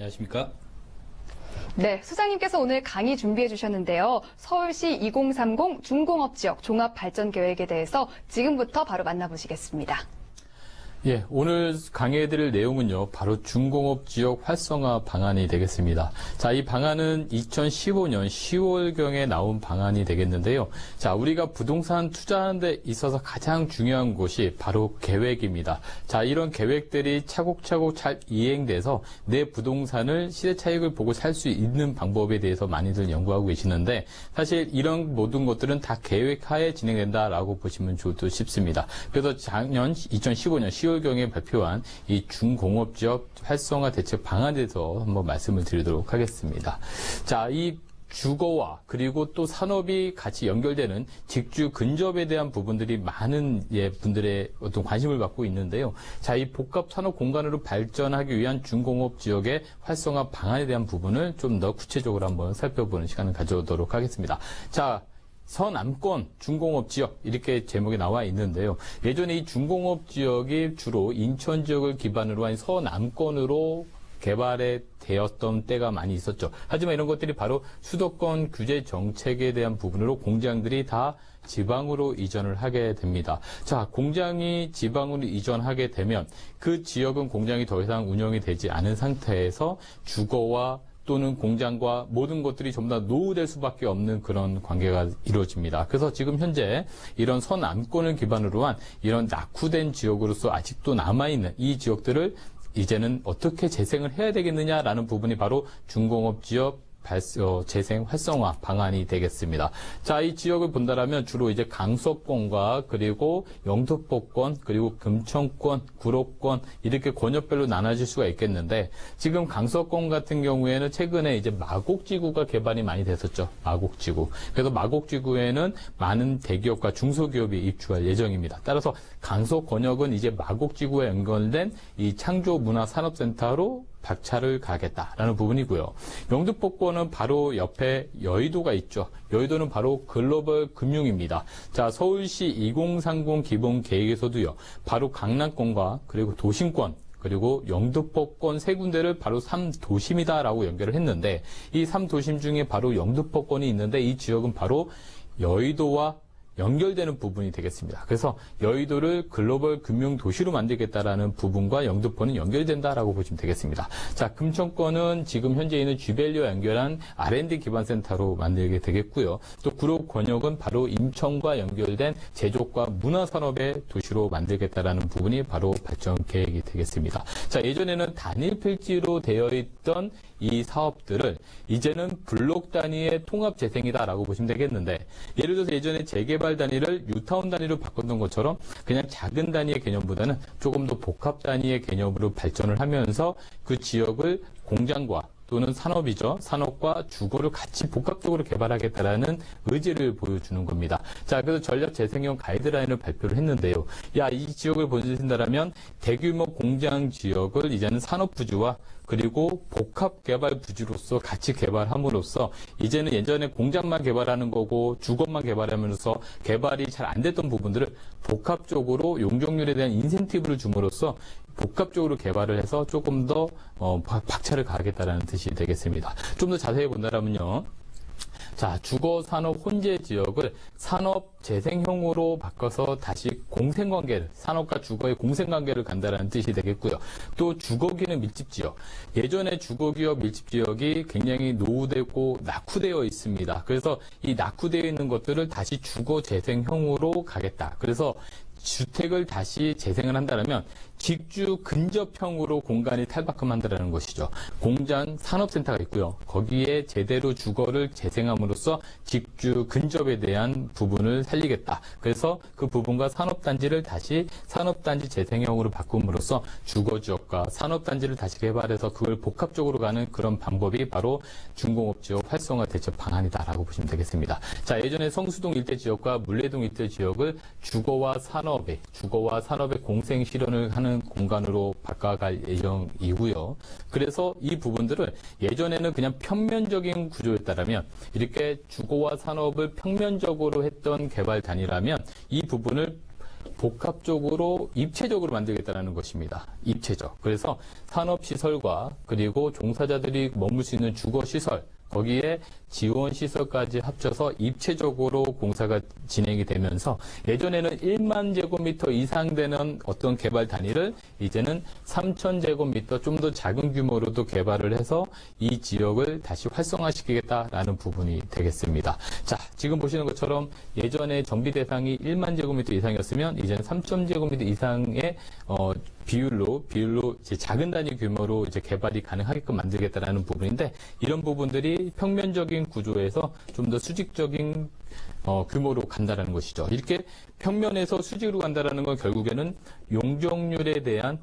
안녕하십니까? 네, 소장님께서 오늘 강의 준비해 주셨는데요. 서울시 2030 중공업지역 종합발전계획에 대해서 지금부터 바로 만나보시겠습니다. 예, 오늘 강의해드릴 내용은요, 바로 중공업 지역 활성화 방안이 되겠습니다. 자, 이 방안은 2015년 10월경에 나온 방안이 되겠는데요. 자, 우리가 부동산 투자하는 데 있어서 가장 중요한 것이 바로 계획입니다. 자, 이런 계획들이 차곡차곡 잘 이행돼서 내 부동산을 시세 차익을 보고 살 수 있는 방법에 대해서 많이들 연구하고 계시는데, 사실 이런 모든 것들은 다 계획하에 진행된다라고 보시면 좋을 듯 싶습니다. 그래서 작년 2015년 10월경에 발표한 이 중공업지역 활성화 대책 방안에 대해서 한번 말씀을 드리도록 하겠습니다. 자, 이 주거와 그리고 또 산업이 같이 연결되는 직주 근접에 대한 부분들이 많은 분들의 어떤 관심을 받고 있는데요. 자, 이 복합 산업 공간으로 발전하기 위한 중공업 지역의 활성화 방안에 대한 부분을 좀 더 구체적으로 한번 살펴보는 시간을 가져오도록 하겠습니다. 자, 서남권 중공업지역 이렇게 제목이 나와 있는데요. 예전에 이 중공업지역이 주로 인천 지역을 기반으로 한 서남권으로 개발이 되었던 때가 많이 있었죠. 하지만 이런 것들이 바로 수도권 규제 정책에 대한 부분으로 공장들이 다 지방으로 이전을 하게 됩니다. 자, 공장이 지방으로 이전하게 되면 그 지역은 공장이 더 이상 운영이 되지 않은 상태에서 주거와 또는 공장과 모든 것들이 전부 다 노후될 수밖에 없는 그런 관계가 이루어집니다. 그래서 지금 현재 이런 서남권을 기반으로 한 이런 낙후된 지역으로서 아직도 남아있는 이 지역들을 이제는 어떻게 재생을 해야 되겠느냐라는 부분이 바로 중공업 지역 재생 활성화 방안이 되겠습니다. 자, 이 지역을 본다라면 주로 이제 강서권과 그리고 영등포권 그리고 금천권, 구로권 이렇게 권역별로 나눠질 수가 있겠는데, 지금 강서권 같은 경우에는 최근에 이제 마곡지구가 개발이 많이 됐었죠. 마곡지구. 그래서 마곡지구에는 많은 대기업과 중소기업이 입주할 예정입니다. 따라서 강서 권역은 이제 마곡지구에 연결된 이 창조문화산업센터로 박차를 가겠다라는 부분이고요. 영등포권은 바로 옆에 여의도가 있죠. 여의도는 바로 글로벌 금융입니다. 자, 서울시 2030 기본 계획에서도요, 바로 강남권과 그리고 도심권 그리고 영등포권 세 군데를 바로 3도심이다라고 연결을 했는데, 이 3도심 중에 바로 영등포권이 있는데 이 지역은 바로 여의도와 연결되는 부분이 되겠습니다. 그래서 여의도를 글로벌 금융 도시로 만들겠다라는 부분과 영등포는 연결된다라고 보시면 되겠습니다. 자, 금천권은 지금 현재 있는 쥐밸리와 연결한 R&D 기반 센터로 만들게 되겠고요. 또 구로 권역은 바로 인천과 연결된 제조과 문화산업의 도시로 만들겠다라는 부분이 바로 발전 계획이 되겠습니다. 자, 예전에는 단일 필지로 되어 있던 이 사업들을 이제는 블록 단위의 통합 재생이다라고 보시면 되겠는데, 예를 들어서 예전에 재개발 단위를 뉴타운 단위로 바꿨던 것처럼 그냥 작은 단위의 개념보다는 조금 더 복합 단위의 개념으로 발전을 하면서 그 지역을 공장과 또는 산업이죠. 산업과 주거를 같이 복합적으로 개발하겠다라는 의지를 보여주는 겁니다. 자, 그래서 전략 재생형 가이드라인을 발표를 했는데요. 이 지역을 보신다라면 대규모 공장 지역을 이제는 산업 부지와 그리고 복합 개발 부지로서 같이 개발함으로써 이제는 예전에 공장만 개발하는 거고 주거만 개발하면서 개발이 잘 안 됐던 부분들을 복합적으로 용적률에 대한 인센티브를 줌으로써 복합적으로 개발을 해서 조금 더 박차를 가하겠다라는 뜻이 되겠습니다. 좀 더 자세히 본다면요. 자, 주거 산업 혼재 지역을 산업 재생형으로 바꿔서 다시 공생관계를, 산업과 주거의 공생관계를 간다라는 뜻이 되겠고요. 또 주거기는 밀집 지역. 예전에 주거기업 밀집 지역이 굉장히 노후되고 낙후되어 있습니다. 그래서 이 낙후되어 있는 것들을 다시 주거 재생형으로 가겠다. 그래서 주택을 다시 재생을 한다면 직주 근접형으로 공간이 탈바꿈한다는 것이죠. 공장 산업센터가 있고요. 거기에 제대로 주거를 재생함으로써 직주 근접에 대한 부분을 살리겠다. 그래서 그 부분과 산업단지를 다시 산업단지 재생형으로 바꿈으로써 주거지역과 산업단지를 다시 개발해서 그걸 복합적으로 가는 그런 방법이 바로 중공업지역 활성화 대책 방안이다라고 보시면 되겠습니다. 자, 예전에 성수동 일대 지역과 물레동 일대 지역을 주거와 산업의 공생 실현을 하는 공간으로 바꿔갈 예정이고요. 그래서 이 부분들을 예전에는 그냥 평면적인 구조였다면, 이렇게 주거와 산업을 평면적으로 했던 개발 단위라면 이 부분을 복합적으로 입체적으로 만들겠다는 것입니다. 입체적. 그래서 산업시설과 그리고 종사자들이 머물 수 있는 주거시설, 거기에 지원시설까지 합쳐서 입체적으로 공사가 진행이 되면서 예전에는 1만 제곱미터 이상 되는 어떤 개발 단위를 이제는 3천 제곱미터 좀 더 작은 규모로도 개발을 해서 이 지역을 다시 활성화시키겠다라는 부분이 되겠습니다. 자, 지금 보시는 것처럼 예전에 정비 대상이 1만 제곱미터 이상이었으면 이제는 3천 제곱미터 이상의 비율로 이제 작은 단위 규모로 이제 개발이 가능하게끔 만들겠다라는 부분인데 이런 부분들이 평면적인 구조에서 좀 더 수직적인 규모로 간다라는 것이죠. 이렇게 평면에서 수직으로 간다라는 건 결국에는 용적률에 대한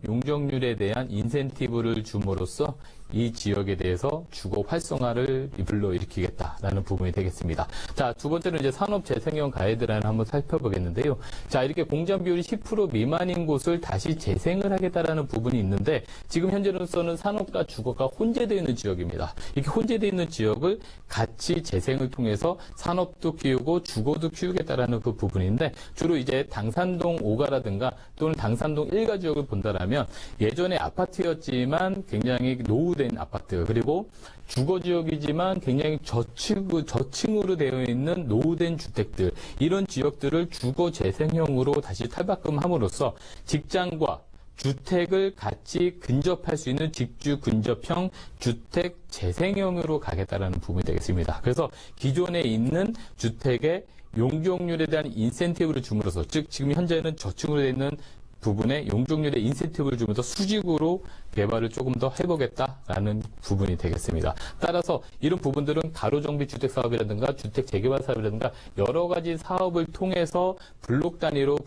인센티브를 줌으로써 이 지역에 대해서 주거 활성화를 불러일으키겠다라는 부분이 되겠습니다. 자, 두 번째는 이제 산업재생형 가이드라인을 한번 살펴보겠는데요. 자, 이렇게 공장 비율이 10% 미만인 곳을 다시 재생을 하겠다라는 부분이 있는데 지금 현재로서는 산업과 주거가 혼재되어 있는 지역입니다. 이렇게 혼재되어 있는 지역을 같이 재생을 통해서 산업도 키우고 주거도 키우겠다라는 그 부분인데 주로 이제 당산동 5가라든가 또는 당산동 1가 지역을 본다라면 예전에 아파트였지만 굉장히 노후된 아파트 그리고 주거지역이지만 굉장히 저층으로 되어 있는 노후된 주택들 이런 지역들을 주거재생형으로 다시 탈바꿈함으로써 직장과 주택을 같이 근접할 수 있는 직주 근접형 주택 재생형으로 가겠다라는 부분이 되겠습니다. 그래서 기존에 있는 주택의 용적률에 대한 인센티브를 줌으로써 즉 지금 현재는 저층으로 되어 있는 부분에 용적률의 인센티브를 주면서 수직으로 개발을 조금 더 해보겠다라는 부분이 되겠습니다. 따라서 이런 부분들은 가로정비 주택 사업이라든가 주택 재개발 사업이라든가 여러 가지 사업을 통해서 블록 단위로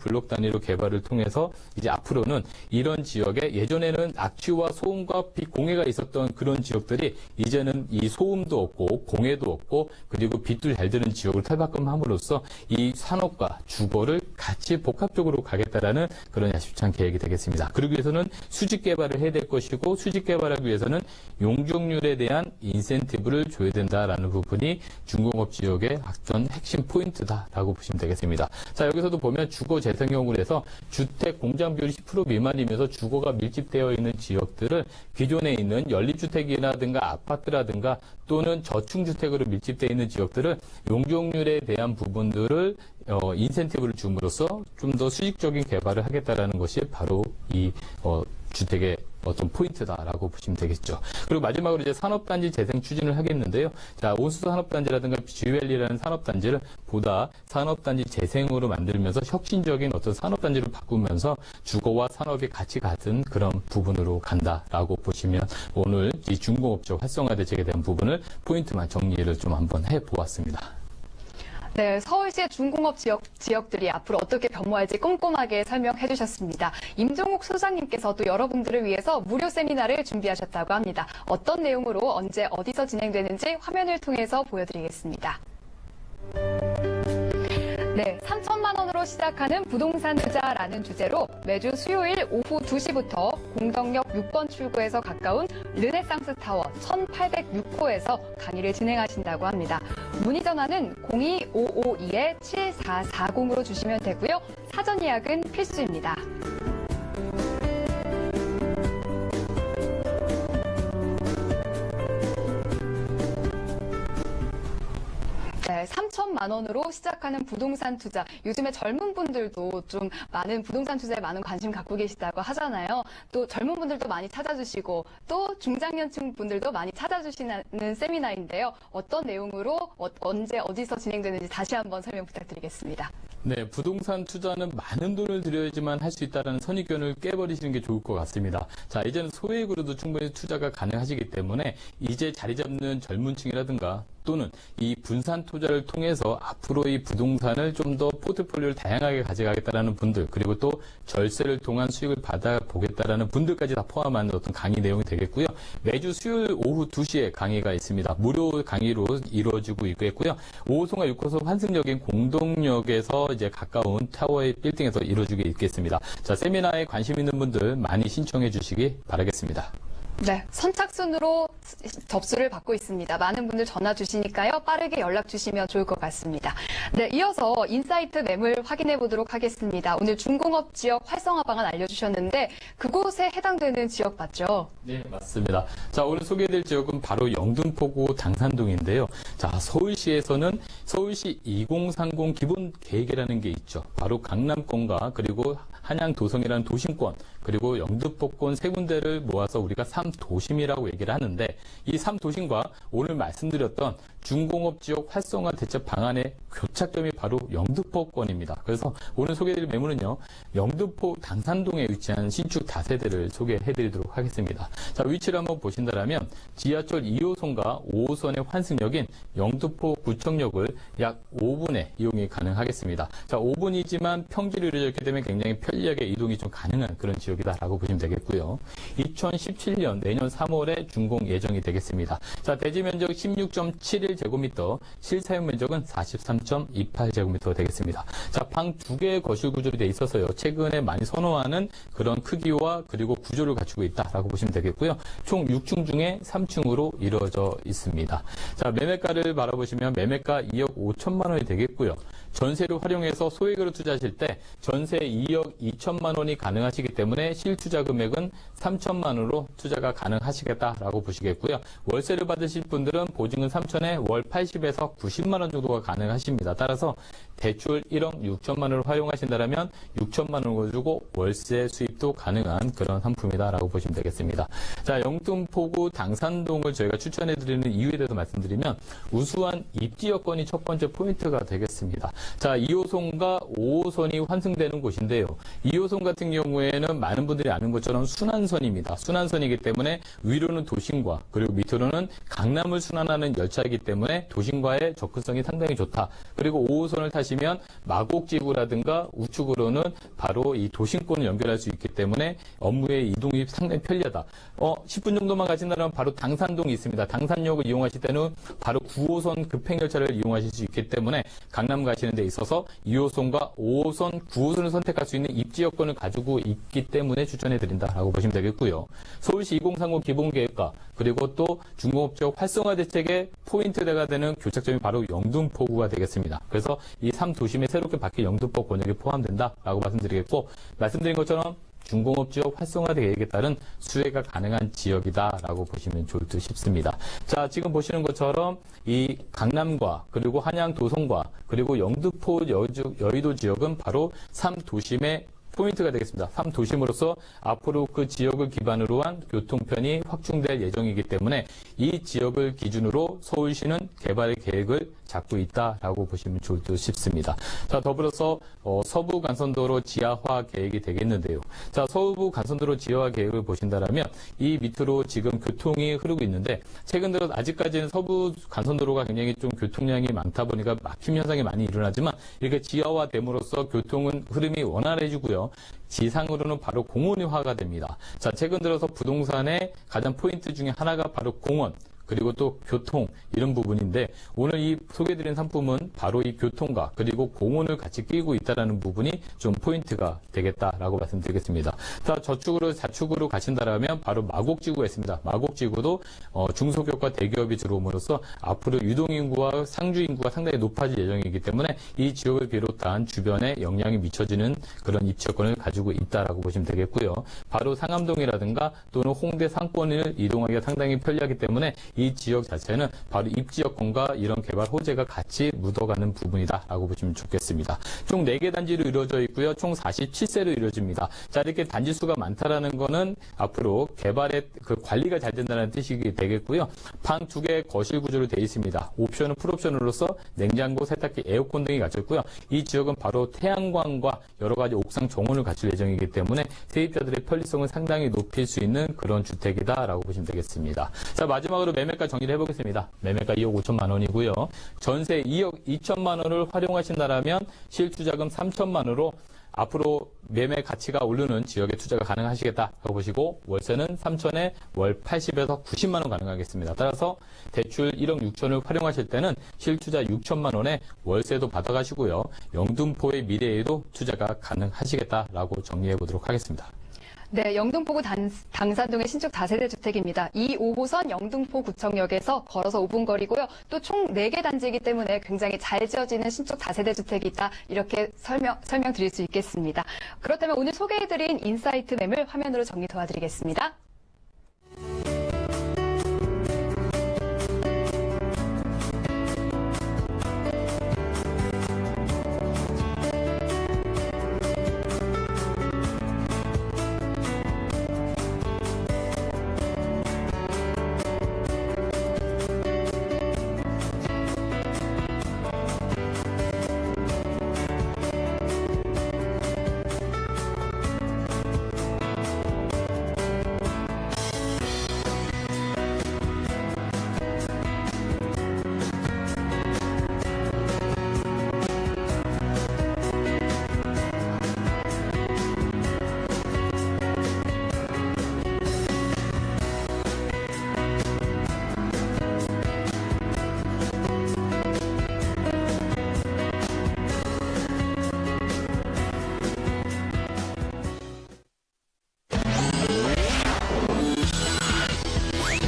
개발을 통해서 이제 앞으로는 이런 지역에 예전에는 악취와 소음과 빛 공해가 있었던 그런 지역들이 이제는 이 소음도 없고 공해도 없고 그리고 빛도 잘 드는 지역을 탈바꿈함으로써 이 산업과 주거를 같이 복합적으로 가겠다라는 그런 야심찬 계획이 되겠습니다. 그러기 위해서는 수직 개발을 해야 될 것이고 수직 개발하기 위해서는 용적률에 대한 인센티브를 줘야 된다라는 부분이 중공업 지역의 어떤 핵심 포인트다라고 보시면 되겠습니다. 자, 여기서도 보면 주거 재생형으로 해서 주택 공장 비율이 10% 미만이면서 주거가 밀집되어 있는 지역들을 기존에 있는 연립주택이라든가 아파트라든가 또는 저층주택으로 밀집되어 있는 지역들을 용적률에 대한 부분들을 인센티브를 줌으로써 좀 더 수직적인 개발을 하겠다라는 것이 바로 이 주택의 어떤 포인트다라고 보시면 되겠죠. 그리고 마지막으로 이제 산업단지 재생 추진을 하겠는데요. 자, 온수도 산업단지라든가 GUL이라는 산업단지를 보다 산업단지 재생으로 만들면서 혁신적인 어떤 산업단지로 바꾸면서 주거와 산업이 같이 가는 그런 부분으로 간다라고 보시면 오늘 이 중공업적 활성화 대책에 대한 부분을 포인트만 정리를 좀 한번 해보았습니다. 네, 서울시의 중공업 지역들이 앞으로 어떻게 변모할지 꼼꼼하게 설명해 주셨습니다. 임종욱 소장님께서도 여러분들을 위해서 무료 세미나를 준비하셨다고 합니다. 어떤 내용으로 언제 어디서 진행되는지 화면을 통해서 보여드리겠습니다. 네, 3천만 원으로 시작하는 부동산 투자라는 주제로 매주 수요일 오후 2시부터 공덕역 6번 출구에서 가까운 르네상스 타워 1806호에서 강의를 진행하신다고 합니다. 문의 전화는 02552-7440으로 주시면 되고요. 사전 예약은 필수입니다. 네, 3천만 원으로 시작하는 부동산 투자. 요즘에 젊은 분들도 좀 많은 부동산 투자에 많은 관심 갖고 계시다고 하잖아요. 또 젊은 분들도 많이 찾아주시고 또 중장년층 분들도 많이 찾아주시는 세미나인데요. 어떤 내용으로 언제 어디서 진행되는지 다시 한번 설명 부탁드리겠습니다. 네, 부동산 투자는 많은 돈을 들여야지만 할 수 있다는 선입견을 깨버리시는 게 좋을 것 같습니다. 자, 이제는 소액으로도 충분히 투자가 가능하시기 때문에 이제 자리 잡는 젊은 층이라든가 또는 이 분산 투자를 통해서 앞으로 이 부동산을 좀 더 포트폴리오를 다양하게 가져가겠다라는 분들 그리고 또 절세를 통한 수익을 받아보겠다라는 분들까지 다 포함한 어떤 강의 내용이 되겠고요. 매주 수요일 오후 2시에 강의가 있습니다. 무료 강의로 이루어지고 있겠고요. 5호선과 6호선 환승역인 공동역에서 이제 가까운 타워의 빌딩에서 이루어지게 있겠습니다. 자, 세미나에 관심 있는 분들 많이 신청해 주시기 바라겠습니다. 네, 선착순으로 접수를 받고 있습니다. 많은 분들 전화 주시니까요. 빠르게 연락 주시면 좋을 것 같습니다. 네, 이어서 인사이트 매물 확인해 보도록 하겠습니다. 오늘 중공업 지역 활성화 방안 알려주셨는데 그곳에 해당되는 지역 맞죠? 네, 맞습니다. 자, 오늘 소개해드릴 지역은 바로 영등포구 당산동인데요. 자, 서울시에서는 서울시 2030 기본 계획이라는 게 있죠. 바로 강남권과 그리고 한양 도성이라는 도심권, 그리고 영등포권 세 군데를 모아서 우리가 3도심이라고 얘기를 하는데, 이 3도심과 오늘 말씀드렸던 중공업 지역 활성화 대책 방안의 교착점이 바로 영등포권입니다. 그래서 오늘 소개해드릴 매물은요, 영등포 당산동에 위치한 신축 다세대를 소개해드리도록 하겠습니다. 자, 위치를 한번 보신다면 지하철 2호선과 5호선의 환승역인 영등포 구청역을 약 5분에 이용이 가능하겠습니다. 자, 5분이지만 평지로 이루어져 있기 때문에 굉장히 편리하게 이동이 좀 가능한 그런 지역이다라고 보시면 되겠고요. 2017년 내년 3월에 준공 예정이 되겠습니다. 자, 대지 면적 16.71제곱미터, 실사용 면적은 43.28제곱미터 되겠습니다. 자, 방 2개의 거실 구조로 되어 있어서요. 최근에 많이 선호하는 그런 크기와 그리고 구조를 갖추고 있다라고 보시면 되겠고요. 총 6층 중에 3층으로 이루어져 있습니다. 자, 매매가를 바라보시면 매매가 2억 5천만 원이 되겠고요. 전세를 활용해서 소액으로 투자하실 때 전세 2억 2천만 원이 가능하시기 때문에 실투자 금액은 3천만 원으로 투자가 가능하시겠다라고 보시겠고요. 월세를 받으실 분들은 보증금 3천에 월 80에서 90만 원 정도가 가능하십니다. 따라서 대출 1억 6천만 원을 활용하신다면 6천만 원을 주고 월세 수입도 가능한 그런 상품이다라고 보시면 되겠습니다. 자, 영등포구 당산동을 저희가 추천해드리는 이유에 대해서 말씀드리면 우수한 입지 여건이 첫 번째 포인트가 되겠습니다. 자, 2호선과 5호선이 환승되는 곳인데요. 2호선 같은 경우에는 많은 분들이 아는 것처럼 순환선입니다. 순환선이기 때문에 위로는 도심과 그리고 밑으로는 강남을 순환하는 열차이기 때문에 도심과의 접근성이 상당히 좋다. 그리고 5호선을 타시면 마곡지구라든가 우측으로는 바로 이 도심권을 연결할 수 있기 때문에 업무의 이동이 상당히 편리하다. 10분 정도만 가신다면 바로 당산동이 있습니다. 당산역을 이용하실 때는 바로 9호선 급행열차를 이용하실 수 있기 때문에 강남 가시는 데 있어서 2호선과 5호선, 9호선을 선택할 수 있는 입지 여건을 가지고 있기 때문에 추천해드린다라고 보시면 되겠고요. 서울시 2030 기본계획과 그리고 또 중공업지역 활성화 대책의 포인트가 되는 교착점이 바로 영등포구가 되겠습니다. 그래서 이 3도심에 새롭게 바뀐 영등포 권역이 포함된다라고 말씀드리겠고, 말씀드린 것처럼 중공업지역 활성화 계획에 따른 수혜가 가능한 지역이다라고 보시면 좋을 듯 싶습니다. 자, 지금 보시는 것처럼 이 강남과 그리고 한양 도성과 그리고 영등포 여의도 지역은 바로 3도심의 포인트가 되겠습니다. 3도심으로서 앞으로 그 지역을 기반으로 한 교통편이 확충될 예정이기 때문에 이 지역을 기준으로 서울시는 개발 계획을 잡고 있다라고 보시면 좋을 듯 싶습니다. 자, 더불어서 서부 간선도로 지하화 계획이 되겠는데요. 자, 서부 간선도로 지하화 계획을 보신다면 이 밑으로 지금 교통이 흐르고 있는데 최근 들어 아직까지는 서부 간선도로가 굉장히 좀 교통량이 많다 보니까 막힘 현상이 많이 일어나지만 이렇게 지하화됨으로써 교통은 흐름이 원활해지고요. 지상으로는 바로 공원화가 됩니다. 자, 최근 들어서 부동산의 가장 포인트 중에 하나가 바로 공원, 그리고 또 교통, 이런 부분인데 오늘 이 소개해드린 상품은 바로 이 교통과 그리고 공원을 같이 끼고 있다는 부분이 좀 포인트가 되겠다라고 말씀드리겠습니다. 자, 저축으로 좌측으로 가신다면 바로 마곡지구가 있습니다. 마곡지구도 중소기업과 대기업이 들어옴으로써 앞으로 유동인구와 상주인구가 상당히 높아질 예정이기 때문에 이 지역을 비롯한 주변에 영향이 미쳐지는 그런 입지여건을 가지고 있다라고 보시면 되겠고요. 바로 상암동이라든가 또는 홍대 상권을 이동하기가 상당히 편리하기 때문에 이 지역 자체는 바로 입지 여건과 이런 개발 호재가 같이 묻어가는 부분이다라고 보시면 좋겠습니다. 총 4개 단지로 이루어져 있고요. 총 47세로 이루어집니다. 자, 이렇게 단지 수가 많다라는 거는 앞으로 개발의 그 관리가 잘 된다는 뜻이 되겠고요. 방 2개 거실 구조로 되어 있습니다. 옵션은 풀옵션으로서 냉장고, 세탁기, 에어컨 등이 갖춰있고요. 이 지역은 바로 태양광과 여러 가지 옥상 정원을 갖출 예정이기 때문에 세입자들의 편리성을 상당히 높일 수 있는 그런 주택이다라고 보시면 되겠습니다. 자, 마지막으로 매매가 정리를 해보겠습니다. 매매가 2억 5천만 원이고요. 전세 2억 2천만 원을 활용하신다면 실투자금 3천만 원으로 앞으로 매매 가치가 오르는 지역에 투자가 가능하시겠다라고 보시고 월세는 3천에 월 80에서 90만 원 가능하겠습니다. 따라서 대출 1억 6천을 활용하실 때는 실투자 6천만 원에 월세도 받아가시고요. 영등포의 미래에도 투자가 가능하시겠다라고 정리해 보도록 하겠습니다. 네, 영등포구 당산동의 신축 다세대 주택입니다. 2, 5호선 영등포구청역에서 걸어서 5분 거리고요. 또 총 4개 단지이기 때문에 굉장히 잘 지어지는 신축 다세대 주택이 있다. 이렇게 설명드릴 수 있겠습니다. 그렇다면 오늘 소개해드린 인사이트 매물 화면으로 정리 도와드리겠습니다.